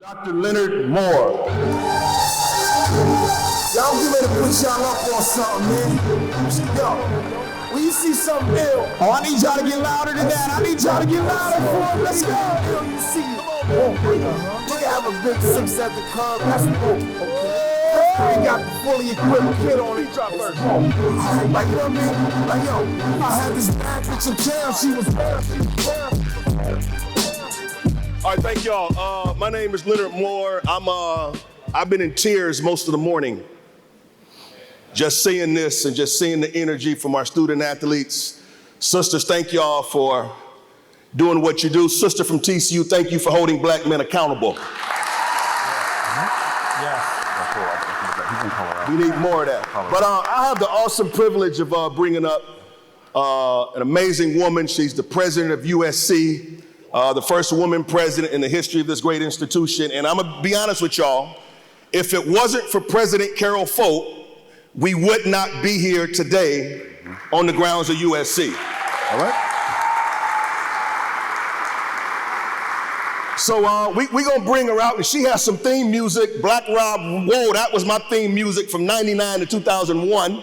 Dr. Leonard Moore. Y'all get ready to put y'all up on something, man. Yo, when you see something ill, Oh, I need y'all to get louder than that. I need y'all to get louder for it. Let's go. ill, you see it. Nigga have a big 6 at the club, that's cool, okay? He got the fully equipped kid on it. Drop first. Like, you know what I mean? Like, yo, I had this bad bitch in town, she was bad. All right, thank y'all. My name is Leonard Moore. I've been in tears most of the morning. Just seeing this and just seeing the energy from our student athletes. Sisters, thank y'all for doing what you do. Sister from TCU, thank you for holding black men accountable. We need more of that. But I have the awesome privilege of bringing up an amazing woman. She's the president of USC, the first woman president in the history of this great institution. And I'm gonna be honest with y'all, if it wasn't for President Carol Folt, we would not be here today on the grounds of USC. All right? So we gonna bring her out, and she has some theme music. Black Rob, whoa, that was my theme music from 99 to 2001.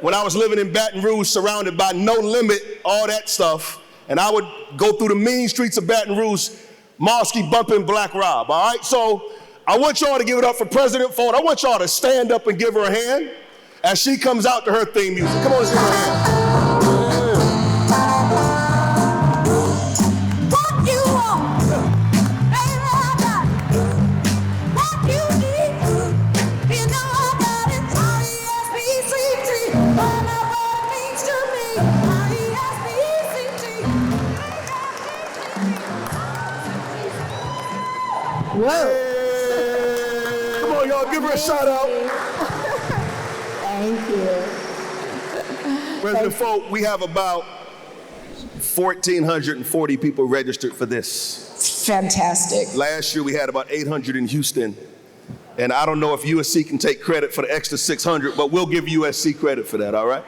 When I was living in Baton Rouge, surrounded by No Limit, all that stuff. And I would go through the mean streets of Baton Rouge, Mosky bumping Black Rob, all right? So I want y'all to give it up for President Folt. I want y'all to stand up and give her a hand as she comes out to her theme music. Come on, let's give her a hand. Whoa. Come on, y'all, give her a shout out. Thank you. President Folt, we have about 1,440 people registered for this. Fantastic. Last year we had about 800 in Houston. And I don't know if USC can take credit for the extra 600, but we'll give USC credit for that, all right?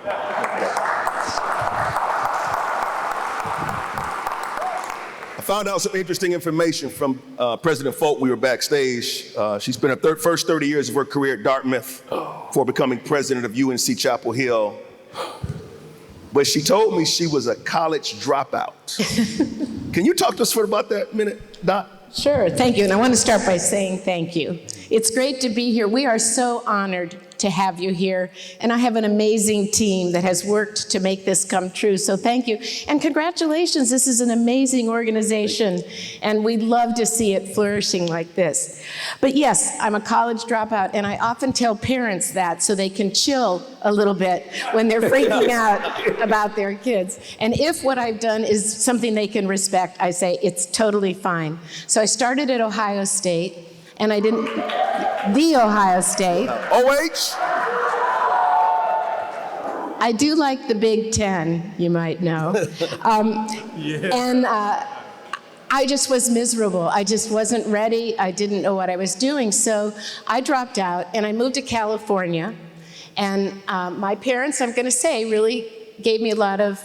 I found out some interesting information from President Folt. We were backstage. She spent her first 30 years of her career at Dartmouth before becoming president of UNC Chapel Hill. But she told me she was a college dropout. Can you talk to us for about that minute, Doc? Sure, thank you. And I want to start by saying thank you. It's great to be here. We are so honored to have you here. And I have an amazing team that has worked to make this come true. So thank you. And congratulations, this is an amazing organization. And we'd love to see it flourishing like this. But yes, I'm a college dropout, and I often tell parents that so they can chill a little bit when they're freaking out about their kids. And if what I've done is something they can respect, I say it's totally fine. So I started at Ohio State, and I didn't, the Ohio State. OH? I do like the Big Ten, you might know. And I just was miserable. I just wasn't ready. I didn't know what I was doing. So I dropped out, and I moved to California. And my parents, I'm gonna say, really gave me a lot of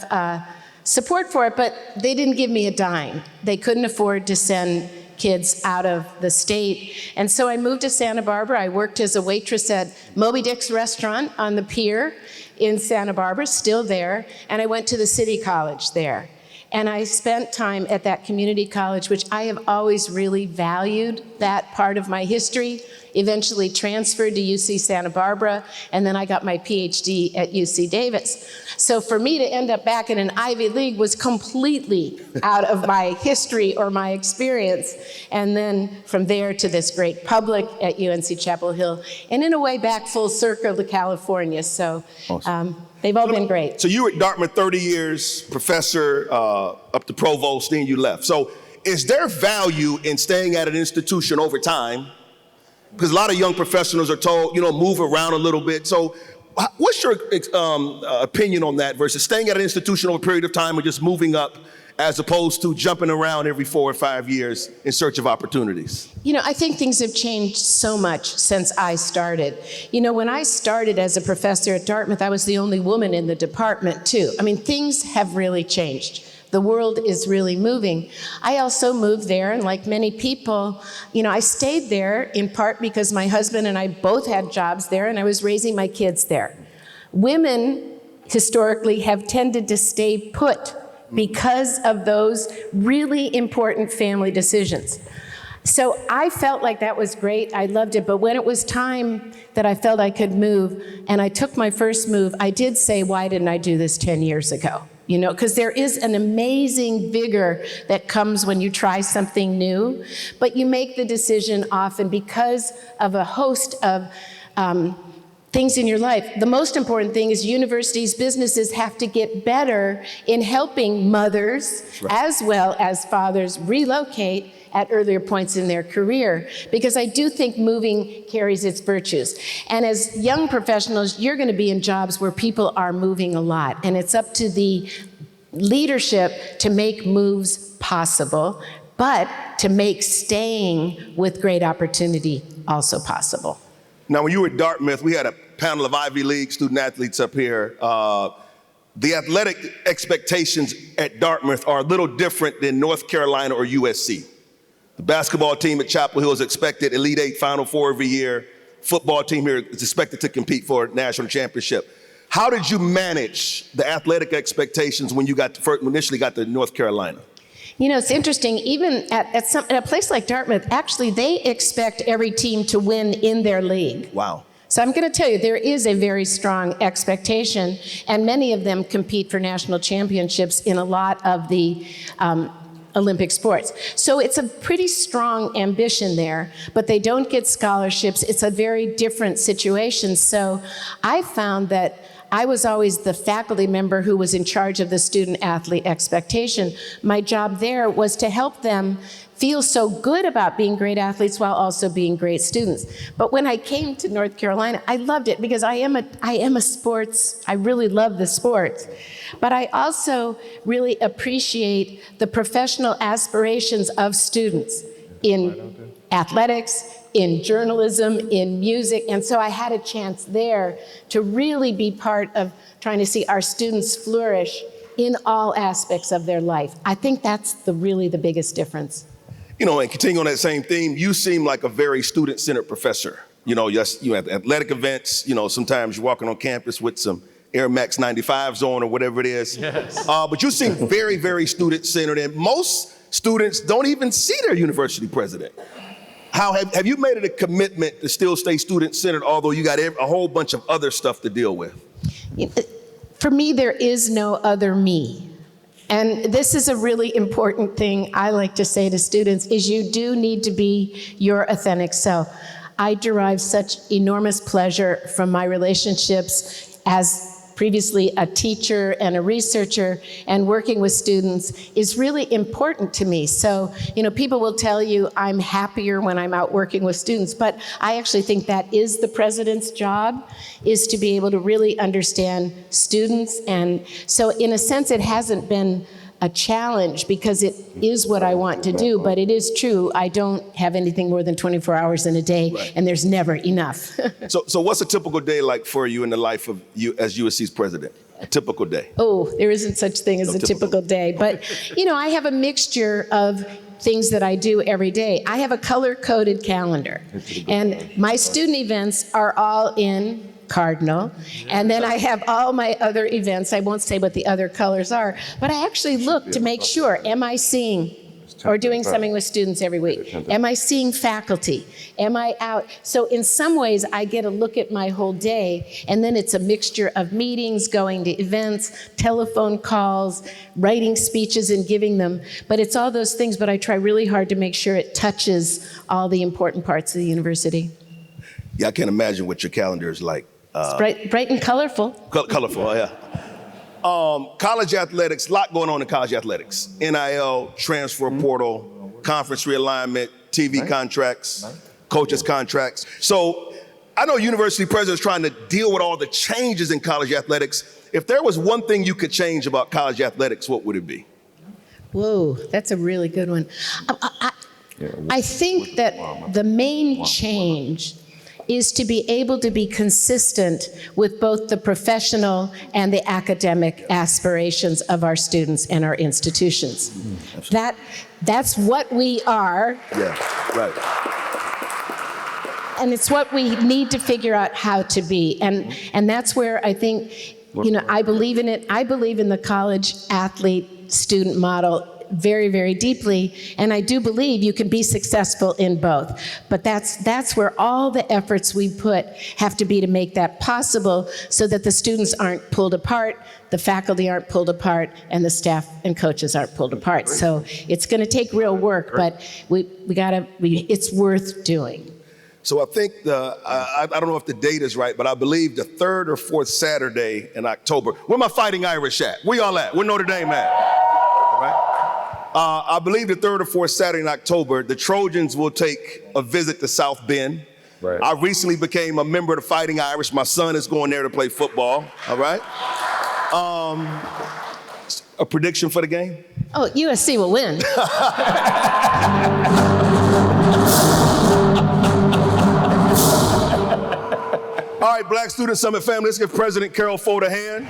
support for it, but they didn't give me a dime. They couldn't afford to send kids out of the state. And so I moved to Santa Barbara. I worked as a waitress at Moby Dick's restaurant on the pier in Santa Barbara, still there, and I went to the City College there. And I spent time at that community college, which I have always really valued that part of my history. Eventually transferred to UC Santa Barbara, and then I got my PhD at UC Davis. So for me to end up back in an Ivy League was completely out of my history or my experience. And then from there to this great public at UNC Chapel Hill, and in a way back full circle to California. So they've all been great. So you were at Dartmouth 30 years, professor, up to provost, then you left. So is there value in staying at an institution over time? Because a lot of young professionals are told, move around a little bit. So what's your opinion on that versus staying at an institution over a period of time or just moving up as opposed to jumping around every 4 or 5 years in search of opportunities? I think things have changed so much since I started. When I started as a professor at Dartmouth, I was the only woman in the department too. I mean, things have really changed. the world is really moving. I also moved there, and like many people, I stayed there in part because my husband and I both had jobs there, and I was raising my kids there. Women historically have tended to stay put because of those really important family decisions. So I felt like that was great. I loved it. But when it was time that I felt I could move, and I took my first move, I did say, why didn't I do this 10 years ago? Because there is an amazing vigor that comes when you try something new, but you make the decision often because of a host of things in your life. The most important thing is universities, businesses have to get better in helping mothers as well as fathers relocate at earlier points in their career, because I do think moving carries its virtues. And as young professionals, you're going to be in jobs where people are moving a lot, and it's up to the leadership to make moves possible, but to make staying with great opportunity also possible. Now, when you were at Dartmouth, we had a panel of Ivy League student athletes up here. The athletic expectations at Dartmouth are a little different than North Carolina or USC. The basketball team at Chapel Hill is expected Elite Eight, Final Four every year. Football team here is expected to compete for a national championship. How did you manage the athletic expectations when you initially got to North Carolina? It's interesting, even at a place like Dartmouth, actually they expect every team to win in their league. Wow. So I'm going to tell you, there is a very strong expectation, and many of them compete for national championships in a lot of the Olympic sports. So it's a pretty strong ambition there, but they don't get scholarships. It's a very different situation. So I found that I was always the faculty member who was in charge of the student-athlete expectation. My job there was to help them feel so good about being great athletes while also being great students. But when I came to North Carolina, I loved it because I am a sports, I really love the sports. But I also really appreciate the professional aspirations of students in athletics, in journalism, in music, and so I had a chance there to really be part of trying to see our students flourish in all aspects of their life. I think that's really the biggest difference. And continuing on that same theme, you seem like a very student-centered professor. You have athletic events, sometimes you're walking on campus with some Air Max 95s on or whatever it is. Yes. But you seem very, very student-centered, and most students don't even see their university president. How have you made it a commitment to still stay student-centered, although you got a whole bunch of other stuff to deal with? For me, there is no other me. And this is a really important thing I like to say to students, is you do need to be your authentic self. I derive such enormous pleasure from my relationships as previously a teacher and a researcher, and working with students is really important to me. So, people will tell you I'm happier when I'm out working with students, but I actually think that is the president's job, is to be able to really understand students. And so in a sense, it hasn't been a challenge because it is what I want to do, but it is true, I don't have anything more than 24 hours in a day, right, and there's never enough. So what's a typical day like for you in the life of you as USC's president? A typical day? Oh, there isn't such thing as a typical day, but I have a mixture of things that I do every day. I have a color-coded calendar, and my student events are all in cardinal, and then I have all my other events. I won't say what the other colors are, but I actually look to make sure, am I seeing or doing something with students every week? Am I seeing faculty? Am I out? So in some ways, I get a look at my whole day, and then it's a mixture of meetings, going to events, telephone calls, writing speeches and giving them. But it's all those things, but I try really hard to make sure it touches all the important parts of the university. Yeah, I can't imagine what your calendar is like. It's bright and colorful. Colorful, yeah. College athletics, a lot going on in college athletics. NIL, transfer portal, conference realignment, TV contracts, coaches contracts. So I know university presidents trying to deal with all the changes in college athletics. If there was one thing you could change about college athletics, what would it be? Whoa, that's a really good one. I think that the main change is to be able to be consistent with both the professional and the academic aspirations of our students and our institutions. That's what we are. Yeah, right. And it's what we need to figure out how to be. And that's where I think, I believe in it. I believe in the college athlete student model very, very deeply, and I do believe you can be successful in both. But that's where all the efforts we put have to be to make that possible, so that the students aren't pulled apart, the faculty aren't pulled apart, and the staff and coaches aren't pulled apart. So it's going to take real work, but it's worth doing. So I think I don't know if the date is right, but I believe the 3rd or 4th Saturday in October. Where my Fighting Irish at? Where y'all at? Where Notre Dame at? All right. I believe the 3rd or 4th Saturday in October, the Trojans will take a visit to South Bend. Right. I recently became a member of the Fighting Irish. My son is going there to play football. All right. A prediction for the game? Oh, USC will win. All right, Black Student Summit family, let's give President Carol Folt a hand.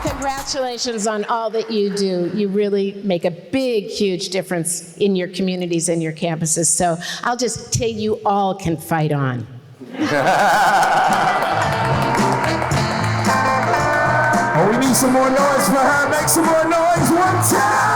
Congratulations on all that you do. You really make a big, huge difference in your communities and your campuses. So I'll just tell you all can fight on. Oh, we need some more noise for her. Make some more noise one time.